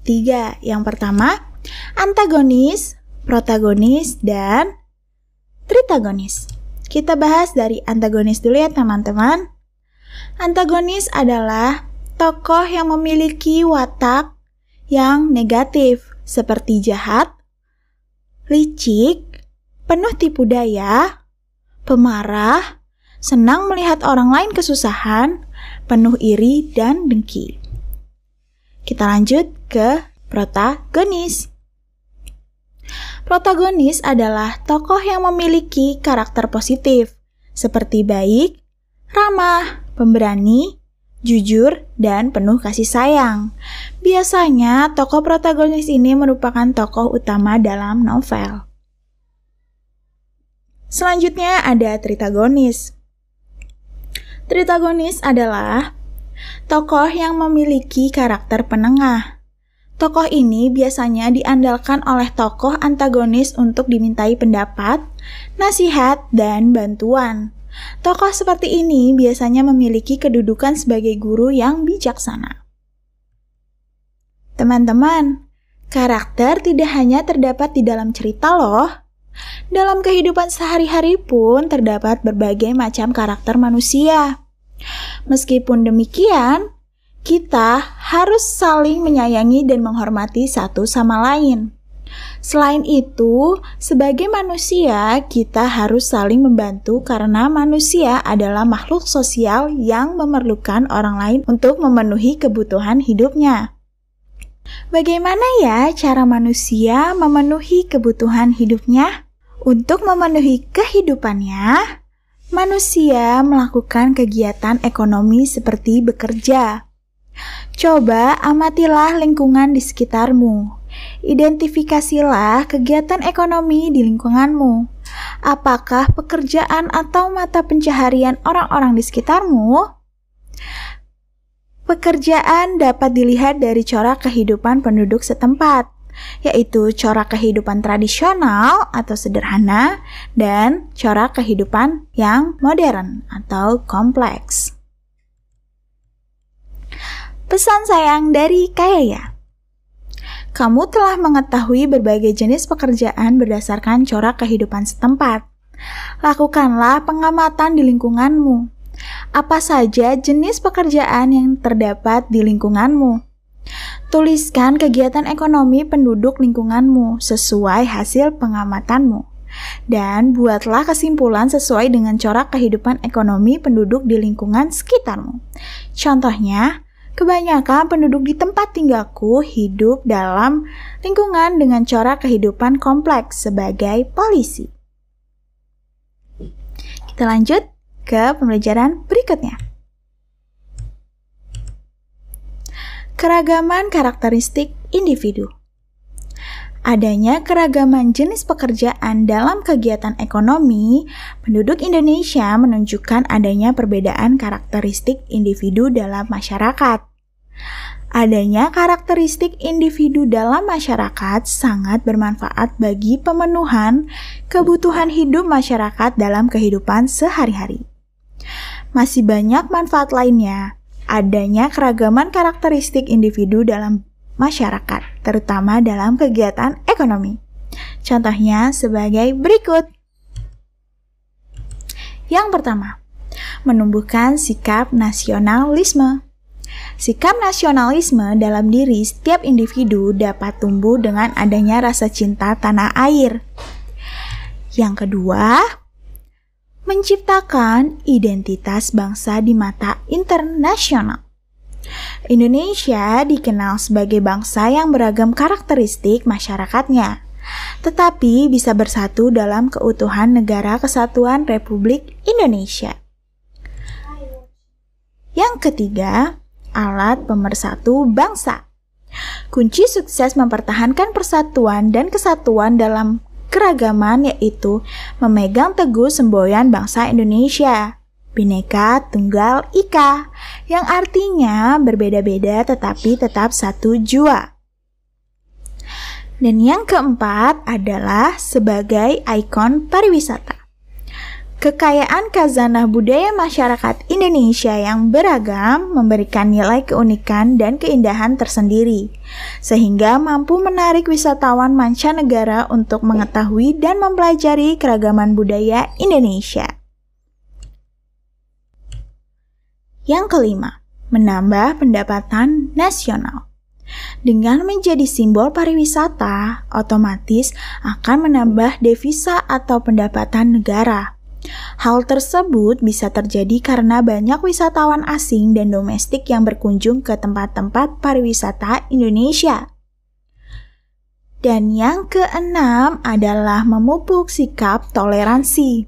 3. Yang pertama, antagonis, protagonis, dan tritagonis. Kita bahas dari antagonis dulu ya teman-teman. Antagonis adalah tokoh yang memiliki watak yang negatif seperti jahat, licik, penuh tipu daya, pemarah, senang melihat orang lain kesusahan, penuh iri dan dengki. Kita lanjut ke protagonis. Protagonis adalah tokoh yang memiliki karakter positif, seperti baik, ramah, pemberani, jujur, dan penuh kasih sayang. Biasanya, tokoh protagonis ini merupakan tokoh utama dalam novel. Selanjutnya ada tritagonis. Tritagonis adalah tokoh yang memiliki karakter penengah. Tokoh ini biasanya diandalkan oleh tokoh antagonis untuk dimintai pendapat, nasihat, dan bantuan. Tokoh seperti ini biasanya memiliki kedudukan sebagai guru yang bijaksana. Teman-teman, karakter tidak hanya terdapat di dalam cerita loh. Dalam kehidupan sehari-hari pun terdapat berbagai macam karakter manusia. Meskipun demikian, kita harus saling menyayangi dan menghormati satu sama lain. Selain itu, sebagai manusia, kita harus saling membantu karena manusia adalah makhluk sosial yang memerlukan orang lain untuk memenuhi kebutuhan hidupnya. Bagaimana ya cara manusia memenuhi kebutuhan hidupnya? Untuk memenuhi kehidupannya, manusia melakukan kegiatan ekonomi seperti bekerja. Coba amatilah lingkungan di sekitarmu. Identifikasilah kegiatan ekonomi di lingkunganmu. Apakah pekerjaan atau mata pencaharian orang-orang di sekitarmu? Pekerjaan dapat dilihat dari corak kehidupan penduduk setempat, yaitu corak kehidupan tradisional atau sederhana dan corak kehidupan yang modern atau kompleks. Pesan sayang dari Kayaya. Kamu telah mengetahui berbagai jenis pekerjaan berdasarkan corak kehidupan setempat. Lakukanlah pengamatan di lingkunganmu. Apa saja jenis pekerjaan yang terdapat di lingkunganmu? Tuliskan kegiatan ekonomi penduduk lingkunganmu sesuai hasil pengamatanmu. Dan buatlah kesimpulan sesuai dengan corak kehidupan ekonomi penduduk di lingkungan sekitarmu. Contohnya, kebanyakan penduduk di tempat tinggalku hidup dalam lingkungan dengan corak kehidupan kompleks sebagai polisi. Kita lanjut ke pembelajaran berikutnya. Keragaman karakteristik individu. Adanya keragaman jenis pekerjaan dalam kegiatan ekonomi, penduduk Indonesia menunjukkan adanya perbedaan karakteristik individu dalam masyarakat. Adanya karakteristik individu dalam masyarakat sangat bermanfaat bagi pemenuhan kebutuhan hidup masyarakat dalam kehidupan sehari-hari. Masih banyak manfaat lainnya. Adanya keragaman karakteristik individu dalam masyarakat, terutama dalam kegiatan ekonomi. Contohnya sebagai berikut. Yang pertama, menumbuhkan sikap nasionalisme. Sikap nasionalisme dalam diri setiap individu dapat tumbuh dengan adanya rasa cinta tanah air. Yang kedua, menciptakan identitas bangsa di mata internasional. Indonesia dikenal sebagai bangsa yang beragam karakteristik masyarakatnya, tetapi bisa bersatu dalam keutuhan Negara Kesatuan Republik Indonesia. Yang ketiga, alat pemersatu bangsa. Kunci sukses mempertahankan persatuan dan kesatuan dalam keragaman yaitu memegang teguh semboyan bangsa Indonesia, Bhinneka Tunggal Ika, yang artinya berbeda-beda tetapi tetap satu jua. Dan yang keempat adalah sebagai ikon pariwisata. Kekayaan khazanah budaya masyarakat Indonesia yang beragam memberikan nilai keunikan dan keindahan tersendiri, sehingga mampu menarik wisatawan mancanegara untuk mengetahui dan mempelajari keragaman budaya Indonesia. Yang kelima, menambah pendapatan nasional. Dengan menjadi simbol pariwisata, otomatis akan menambah devisa atau pendapatan negara. Hal tersebut bisa terjadi karena banyak wisatawan asing dan domestik yang berkunjung ke tempat-tempat pariwisata Indonesia. Dan yang keenam adalah memupuk sikap toleransi.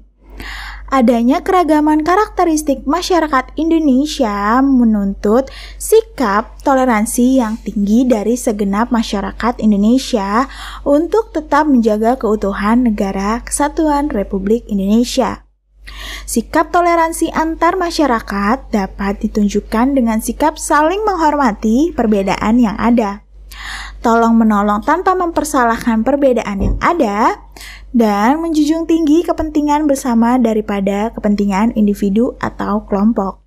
Adanya keragaman karakteristik masyarakat Indonesia menuntut sikap toleransi yang tinggi dari segenap masyarakat Indonesia untuk tetap menjaga keutuhan Negara Kesatuan Republik Indonesia. Sikap toleransi antar masyarakat dapat ditunjukkan dengan sikap saling menghormati perbedaan yang ada, tolong-menolong tanpa mempersalahkan perbedaan yang ada, dan menjunjung tinggi kepentingan bersama daripada kepentingan individu atau kelompok.